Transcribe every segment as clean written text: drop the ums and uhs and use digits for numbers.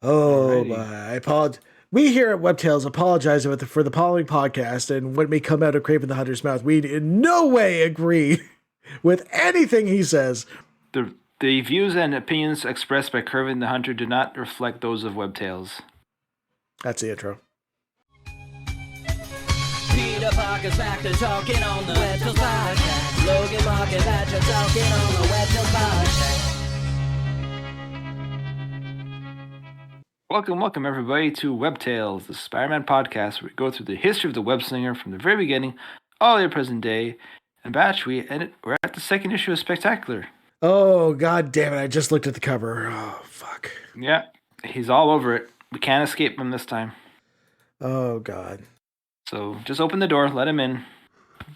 Oh my! Alrighty. I apologize. We here at WebTales apologize for the following podcast and what may come out of Craven the Hunter's mouth. We in no way agree with anything he says. The views and opinions expressed by Kraven the Hunter do not reflect those of WebTales. That's the intro. Peter Parker's back to talking on the WebTales podcast. Logan Mark and Patrick talking on the WebTales podcast. Welcome everybody to WebTales, the Spider-Man podcast, where we go through the history of the web slinger from the very beginning all the way to present day. And Batch, we're at the second issue of Spectacular. Oh god damn it! I just looked at the cover. Oh fuck. Yeah, he's all over it. We can't escape him this time. Oh god. So just open the door, let him in.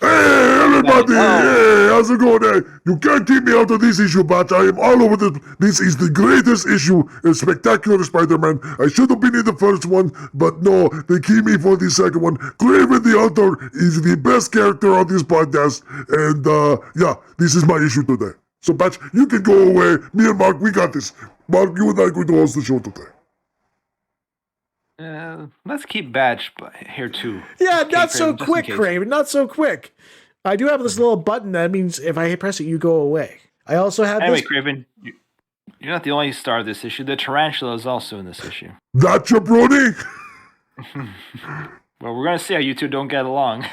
Hey, everybody! Hey, how's it going there? You can't keep me out of this issue, Batch. I am all over this. This is the greatest issue in Spectacular Spider-Man. I should have been in the first one, but no, they keep me for the second one. Kraven the Hunter is the best character on this podcast, and yeah, this is my issue today. So, Batch, you can go away. Me and Mark, we got this. Mark, you and I are going to host the show today. Let's keep Batch here too. Yeah, Okay, not so Kraven, just in quick, case. Craven. Not so quick. I do have this little button that means if I press it, you go away. I also have Anyway, this. Kraven, you're not the only star of this issue. The tarantula is also in this issue. That jabroni? Well, we're gonna see how you two don't get along.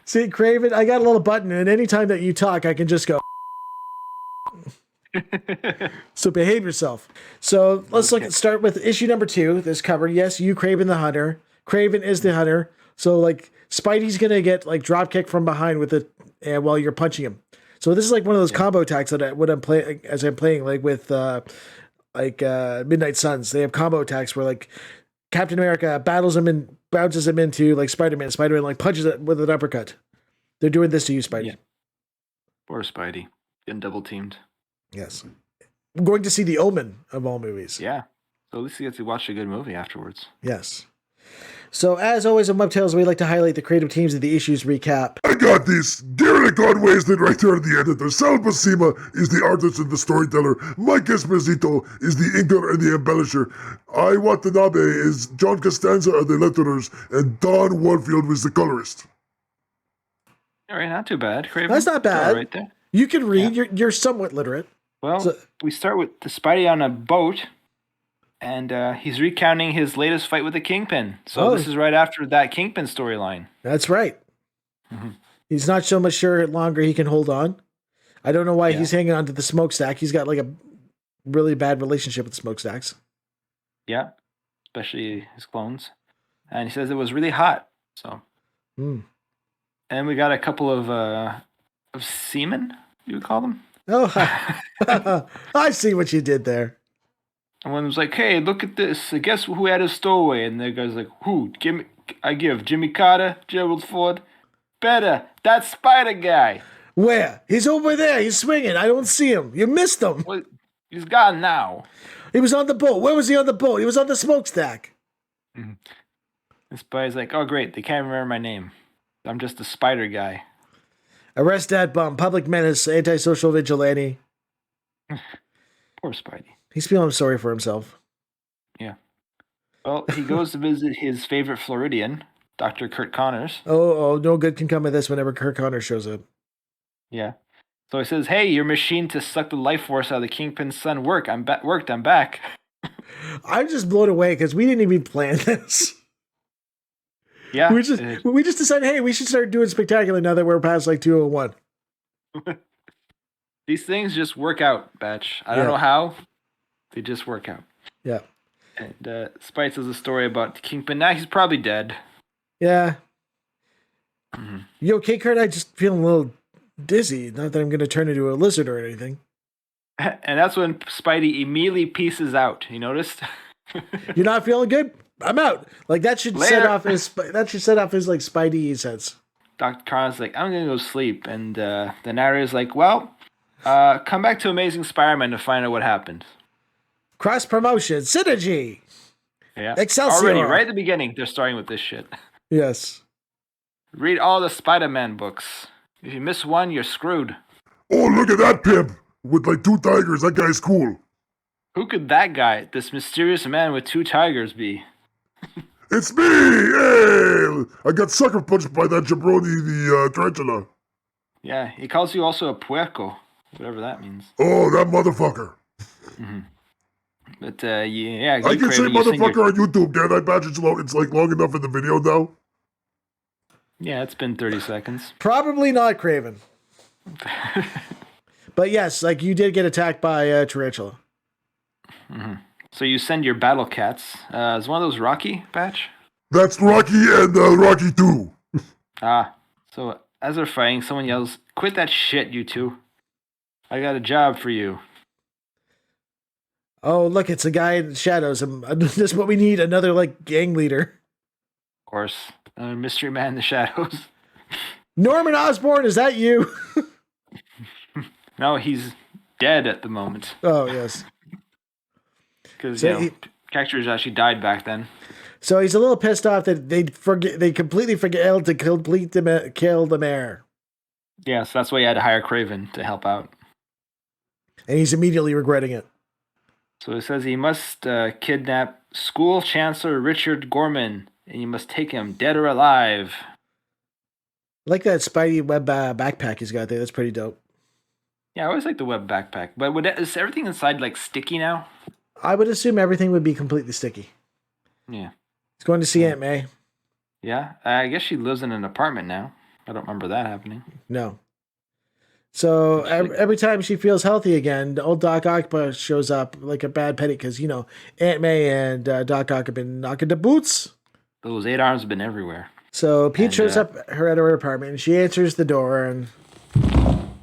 See, Craven, I got a little button, and anytime that you talk, I can just go. So behave yourself. So let's start with issue number 2. This cover. Yes, you Kraven the Hunter. Kraven is the hunter. So like Spidey's gonna get like drop kick from behind with it while you're punching him. So this is like one of those combo attacks that I'm playing as I'm playing like with Midnight Suns. They have combo attacks where like Captain America bounces him into like Spider-Man. Spider-Man like punches it with an uppercut. They're doing this to you, Spidey. Yeah. Poor Spidey, getting double teamed. Yes. I'm going to see The Omen of all movies. Yeah. So at least you get to watch a good movie afterwards. Yes. So as always on WebTales, we like to highlight the creative teams of the issues recap. I got this. Derek Conway's right there at the editor. Sal Buscema is the artist and the storyteller. Mike Esposito is the inker and the embellisher. I Watanabe is John Costanza are the letterers. And Don Warfield was the colorist. All right, not too bad. Kraven, That's not it's all bad. right there. You can read. You're somewhat literate. Well, So- we start with the Spidey on a boat, and he's recounting his latest fight with the Kingpin. So Oh. this is right after that Kingpin storyline. That's right. Mhm. He's not so much sure longer he can hold on. I don't know why Yeah. he's hanging on to the smokestack. He's got like a really bad relationship with smokestacks. Yeah, especially his clones. And he says it was really hot. So, Hmm. and we got a couple of seamen, you would call them. Oh, I see what you did there. And one was like, "Hey, look at this! Guess who had a stowaway?" And the guy's like, "Who? I give Jimmy Carter, Gerald Ford. Better, that Spider guy. Where? He's over there. He's swinging. I don't see him. You missed him. Well, he's gone now." He was on the boat. Where was he on the boat? He was on the smokestack. And Spidey's like, "Oh, great! They can't remember my name. I'm just the Spider guy." Arrest that bum. Public menace. Antisocial vigilante. Poor Spidey. He's feeling sorry for himself. Yeah. Well, he goes to visit his favorite Floridian, Dr. Kurt Connors. Oh, no good can come of this whenever Kirk Connor shows up. Yeah. So he says, "Hey, your machine to suck the life force out of the Kingpin's son worked. I'm back." I'm just blown away because we didn't even plan this. Yeah. We just decided, hey, we should start doing Spectacular now that we're past like 201. These things just work out, Batch. I don't Yeah. know how. They just work out. Yeah. And Spidey tells a story about the Kingpin. Now he's probably dead. Yeah. Mhm. You okay, Kurt? I just feeling a little dizzy. Not that I'm going to turn into a lizard or anything. And that's when Spidey immediately pieces out. You noticed? You're not feeling good? I'm out. Like that should set Later. off his like Spidey sense. Dr. Connors like, "I'm gonna go sleep," and the narrator's like, "Well, come back to Amazing Spider-Man to find out what happened." Cross promotion, synergy. Yeah, Excelsior. already right at the beginning, they're starting with this shit. Yes. Read all the Spider-Man books. If you miss one, you're screwed. Oh, look at that pimp with like 2 tigers. That guy's cool. Who could that guy, this mysterious man with 2 tigers, be? It's me! Hey! I got sucker punched by that jabroni, the tarantula. Yeah, he calls you also a puerco, whatever that means. Oh, that motherfucker. But yeah, I you, can say Kraven, you sing motherfucker your... on YouTube, can't I, Batch? It's like long enough in the video now. Yeah, it's been 30 seconds. Probably not Kraven. But yes, like you did get attacked by a tarantula. So you send your battle cats. Is one of those Rocky, Batch? That's Rocky and Rocky 2. Ah, so as they're fighting, someone yells, "Quit that shit, you two! I got a job for you." Oh, look, it's a guy in the shadows. This is what we need, another like gang leader. Of course, mystery man in the shadows. Norman Osborn, is that you? No, he's dead at the moment. Oh, yes. Because, So characters actually died back then. So he's a little pissed off that they completely forget to kill the mayor. Yeah, so that's why he had to hire Kraven to help out. And he's immediately regretting it. So it says he must kidnap School Chancellor Richard Gorman, and you must take him dead or alive. I like that Spidey web backpack he's got there. That's pretty dope. Yeah, I always like the web backpack. But is everything inside like sticky now? I would assume everything would be completely sticky. Yeah. He's going to see Aunt May. Yeah, I guess she lives in an apartment now. I don't remember that happening. No. So every time she feels healthy again, old Doc Ock shows up like a bad penny because, Aunt May and Doc Ock have been knocking the boots. Those 8 arms have been everywhere. So Pete shows up at her apartment and she answers the door and...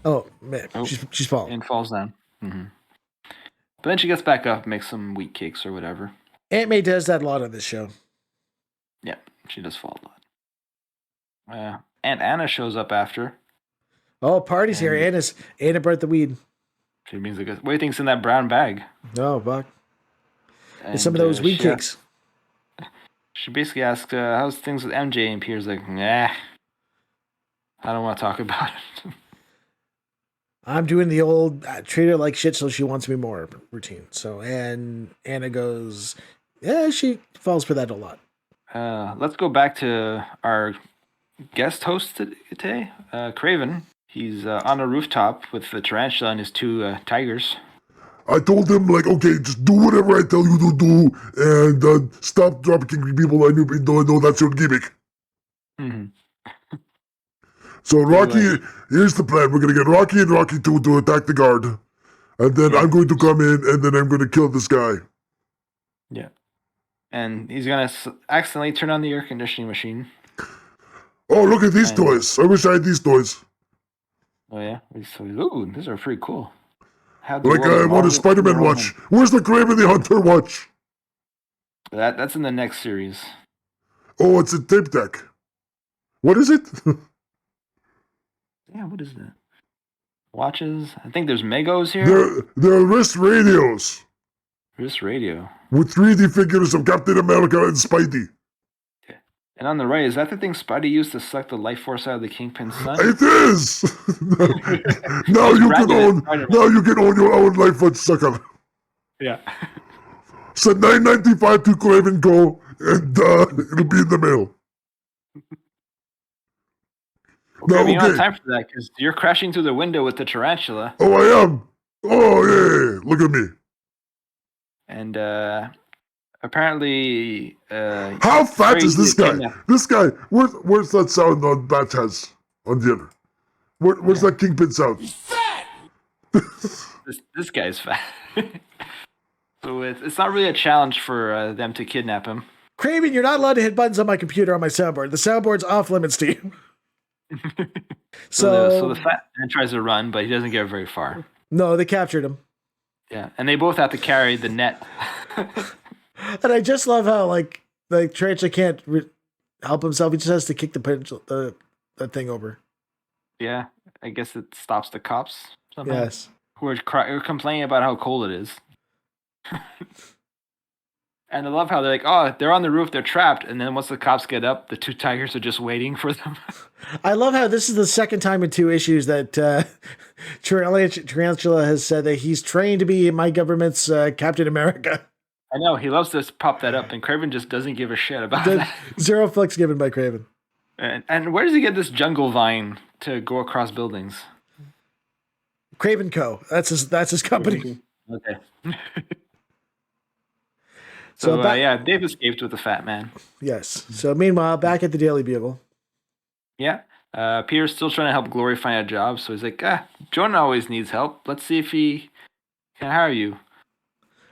Oh, man, she's falling. And falls down. Mm-hmm. But then she gets back up, makes some wheat cakes or whatever. Aunt May does that a lot on this show. Yeah, she does fall a lot. Aunt Anna shows up after. Oh, party's here. Anna brought the weed. She means like, what do you think's in that brown bag? Oh, fuck. And It's some of those weed cakes. She basically asks, how's things with MJ? And Peter's like, nah, I don't want to talk about it. I'm doing the old treat her like shit so she wants me more routine. So, and Anna goes, yeah, she falls for that a lot. Let's go back to our guest host today, Kraven. He's on a rooftop with the tarantula and his 2 tigers. I told him, like, okay, just do whatever I tell you to do, and stop dropkicking people. I know that's your gimmick. Mm-hmm. So Rocky, here's the plan. We're going to get Rocky and Rocky 2 to attack the guard. And then I'm going to come in, and then I'm going to kill this guy. Yeah. And he's going to accidentally turn on the air conditioning machine. Oh, look at these toys. I wish I had these toys. Oh, yeah? Ooh, these are pretty cool. Like I want a Spider-Man watch. Where's the Kraven the Hunter watch? That's in the next series. Oh, it's a tape deck. What is it? Yeah, what is that? Watches? I think there's Megos here. They're wrist radios. Wrist radio. With 3D figures of Captain America and Spidey. And on the right, is that the thing Spidey used to suck the life force out of the Kingpin's son? It is! now you can own your own life force sucker. Yeah. Send $9.95 to Kraven Go, and it'll be in the mail. Okay, we don't have time for that because you're crashing through the window with the tarantula. Oh, I am. Oh, yeah. Look at me. And apparently, how fat is this guy? This guy. Where's that sound on Batch has on the other? Where's that Kingpin sound? He's fat. this guy's fat. So it's not really a challenge for them to kidnap him. Kraven, you're not allowed to hit buttons on my computer on my soundboard. The soundboard's off limits to you. So the fat man tries to run, but he doesn't get very far. No, they captured him. Yeah, and they both have to carry the net. And I just love how like Tarantula can't help himself. He just has to kick the thing over. Yeah, I guess it stops the cops somehow. Yes, who are complaining about how cold it is. And I love how they're like, oh, they're on the roof, they're trapped. And then once the cops get up, the two tigers are just waiting for them. I love how this is the second time in 2 issues that Tarantula has said that he's trained to be my government's Captain America. I know, he loves to pop that up, and Kraven just doesn't give a shit about that. Zero fucks given by Kraven. And where does he get this jungle vine to go across buildings? Kraven Co. That's his company. Okay. So yeah, Dave escaped with the fat man. Yes. So meanwhile, back at the Daily Bugle. Yeah. Peter's still trying to help Glory find a job, so he's like, Jonah always needs help. Let's see if he can hire you.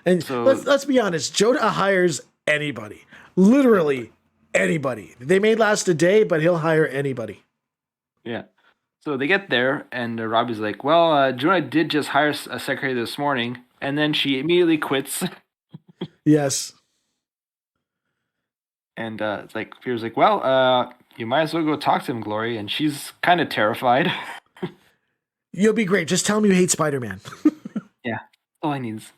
And so, let's be honest, Jonah hires anybody. Literally anybody. They may last a day, but he'll hire anybody. Yeah. So they get there, and Robbie's like, well, Jonah did just hire a secretary this morning, and then she immediately quits. Yes. And it's like Peter's like, well, you might as well go talk to him, Glory. And she's kind of terrified. You'll be great. Just tell him you hate Spider-Man. Yeah, all he needs.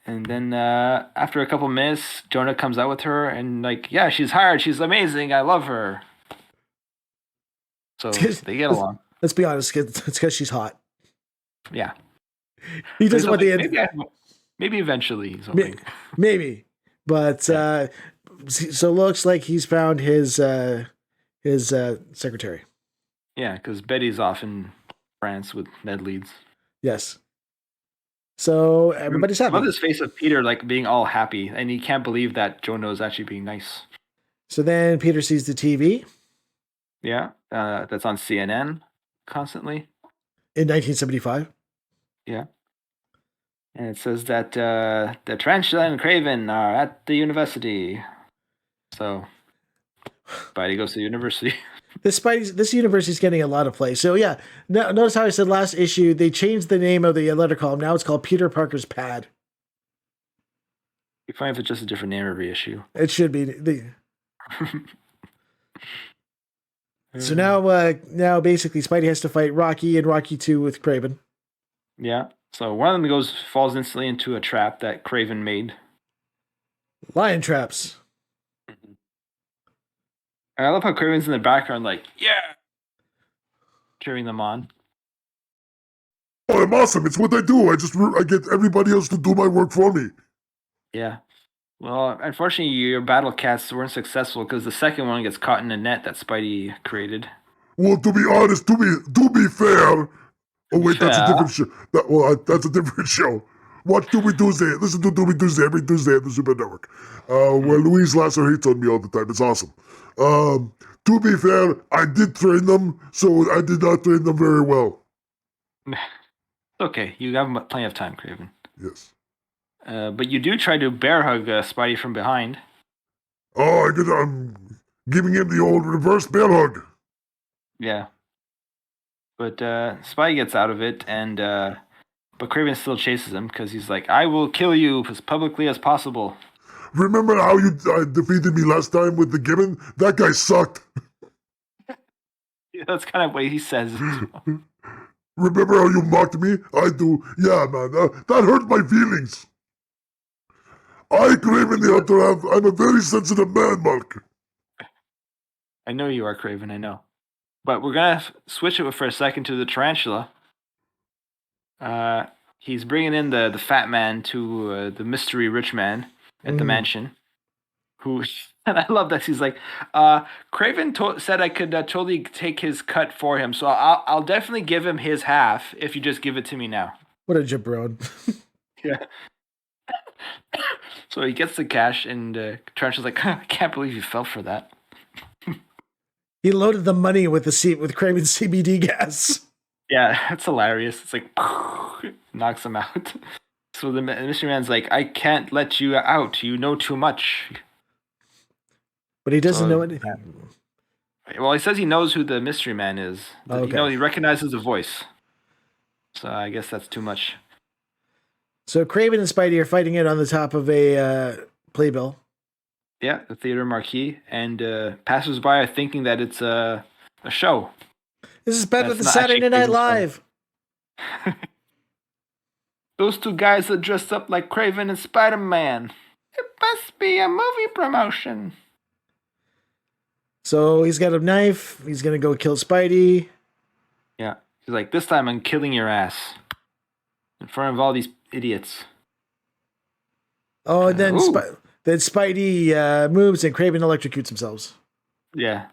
And then after a couple minutes, Jonah comes out with her and like, yeah, she's hired. She's amazing. I love her. So they get along. Let's be honest. It's because she's hot. Yeah. He doesn't want the maybe eventually. Something. Maybe. But so looks like he's found his secretary. Yeah, because Betty's off in France with Ned Leeds. Yes. So everybody's happy. I love this face of Peter like being all happy, and he can't believe that Jonah is actually being nice. So then Peter sees the TV. Yeah, that's on CNN constantly. In 1975. Yeah. And it says that the Tarantula and Kraven are at the university. So, Spidey goes to the university. This university is getting a lot of play. So yeah, notice how I said last issue they changed the name of the letter column. Now it's called Peter Parker's Pad. You find if it's just a different name every issue. It should be. So now basically Spidey has to fight Rocky and Rocky 2 with Kraven. Yeah. So one of them falls instantly into a trap that Kraven made. Lion traps. And I love how Kraven's in the background, like, yeah, cheering them on. Oh, I'm awesome. It's what I do. I get everybody else to do my work for me. Yeah. Well, unfortunately, your battle cats weren't successful because the second one gets caught in a net that Spidey created. Well, to be honest, to be fair. Oh wait, that's a different show. That's a different show. Watch Doobie Tuesday. Listen to Doobie Tuesday every Tuesday at the Super Network. Where Louise Lasser hates on me all the time. It's awesome. To be fair, I did train them, so I did not train them very well. Okay, you have plenty of time, Kraven. Yes. But you do try to bear hug Spidey from behind. Oh, I'm giving him the old reverse bear hug. Yeah. But Spidey gets out of it, and but Kraven still chases him because he's like, I will kill you as publicly as possible. Remember how you defeated me last time with the Gibbon? That guy sucked. Yeah, that's kind of what he says. Remember how you mocked me? I do. Yeah, man, that hurt my feelings. I, Kraven the Hunter, I'm a very sensitive man, Mark. I know you are, Kraven, I know. But we're going to switch it for a second to the Tarantula. He's bringing in the fat man to the mystery rich man at the mansion. Who, and I love that he's like, Kraven said I could totally take his cut for him, so I'll definitely give him his half if you just give it to me now. What a jabron. Yeah. So he gets the cash, and Tarantula's like, I can't believe you fell for that. He loaded the money with Kraven's CBD gas. Yeah, that's hilarious. It's like, knocks him out. So the mystery man's like, I can't let you out. You know too much. But he doesn't know anything. Well, he says he knows who the mystery man is. Okay. He recognizes the voice. So I guess that's too much. So Kraven and Spidey are fighting it on the top of a playbill. Yeah, the theater marquee. And passersby are thinking that it's a show. This is better than Saturday Night Live. Those two guys are dressed up like Kraven and Spider-Man. must be a movie promotion. So he's got a knife. He's going to go kill Spidey. Yeah. He's like, this time I'm killing your ass. In front of all these idiots. Oh, and then, Ooh. then Spidey moves and Kraven electrocutes themselves. Yeah.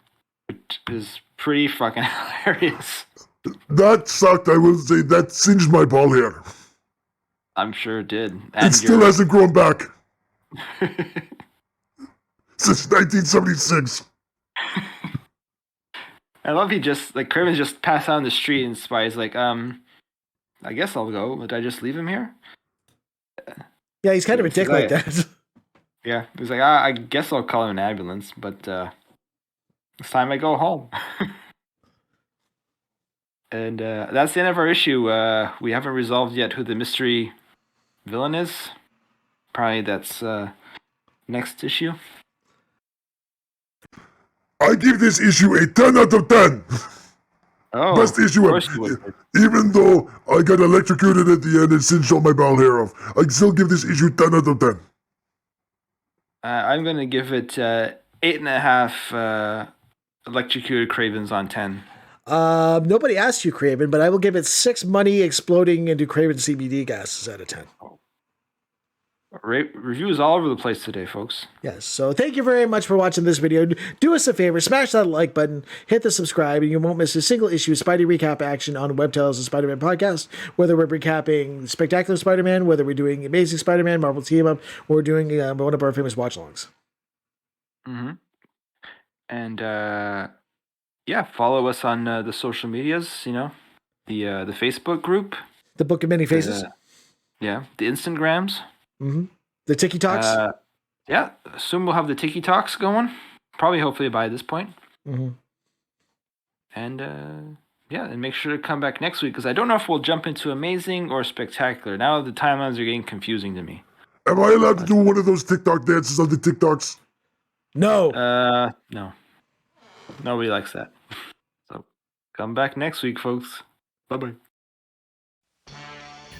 Which is pretty fucking hilarious. That sucked, I will say. That singed my ball hair. I'm sure it did. It still hasn't grown back. Since 1976. I love he just, like, Kraven's just passed out on the street and Spidey's like, I guess I'll go. Did I just leave him here? Yeah, he's kind of a dick like Right. that. Yeah. He's like, I guess I'll call an ambulance, but it's time I go home. And that's the end of our issue. We haven't resolved yet who the mystery villain is. Probably that's next issue. I give this issue a 10 out of 10. Oh, Best issue of ever. course you would. Even though I got electrocuted at the end and singed all my ball hair off, I still give this issue 10 out of 10. I'm going to give it 8.5 electrocuted Kravens on 10. Nobody asked you, Kraven, but I will give it 6 money exploding into Kraven CBD gases out of 10. Reviews all over the place today, folks. Yes, so thank you very much for watching this video. Do us a favor, smash that like button, hit the subscribe, and you won't miss a single issue of Spidey recap action on Web Tales of Spider-Man podcast, whether we're recapping Spectacular Spider-Man, whether we're doing Amazing Spider-Man, Marvel Team-Up, or we're doing one of our famous watch-alongs. Mm-hmm. And, yeah, follow us on the social medias, you know, the Facebook group. The Book of Many Faces. Yeah, the Instagrams. Mm-hmm. The Tiki Talks. Yeah, soon we'll have the Tiki Talks going. Probably, hopefully, by this point. Mm-hmm. And, yeah, and make sure to come back next week, because I don't know if we'll jump into Amazing or Spectacular. Now the timelines are getting confusing to me. Am I allowed to do one of those TikTok dances on the TikToks? No. No. Nobody likes that. So, come back next week, folks. Bye-bye.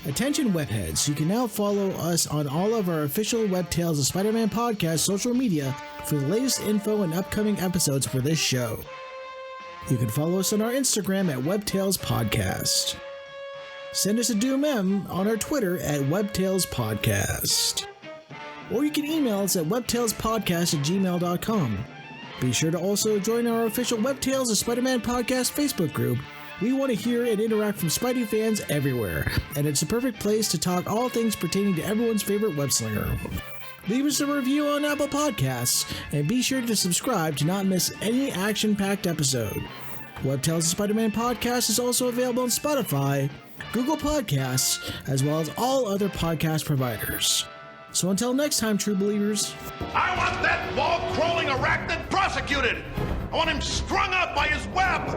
Attention webheads, you can now follow us on all of our official Web Tales of Spider-Man podcast social media for the latest info and upcoming episodes for this show. You can follow us on our Instagram at WebTales Podcast. Send us a Doom M on our Twitter at WebTales Podcast. Or you can email us at webtalespodcast@gmail.com. Be sure to also join our official Web Tales of Spider-Man podcast Facebook group. We want to hear and interact from Spidey fans everywhere, and it's a perfect place to talk all things pertaining to everyone's favorite web-slinger. Leave us a review on Apple Podcasts, and be sure to subscribe to not miss any action-packed episode. Web Tales of Spider-Man podcast is also available on Spotify, Google Podcasts, as well as all other podcast providers. So until next time, true believers. I want that wall-crawling arachnid prosecuted! I want him strung up by his web!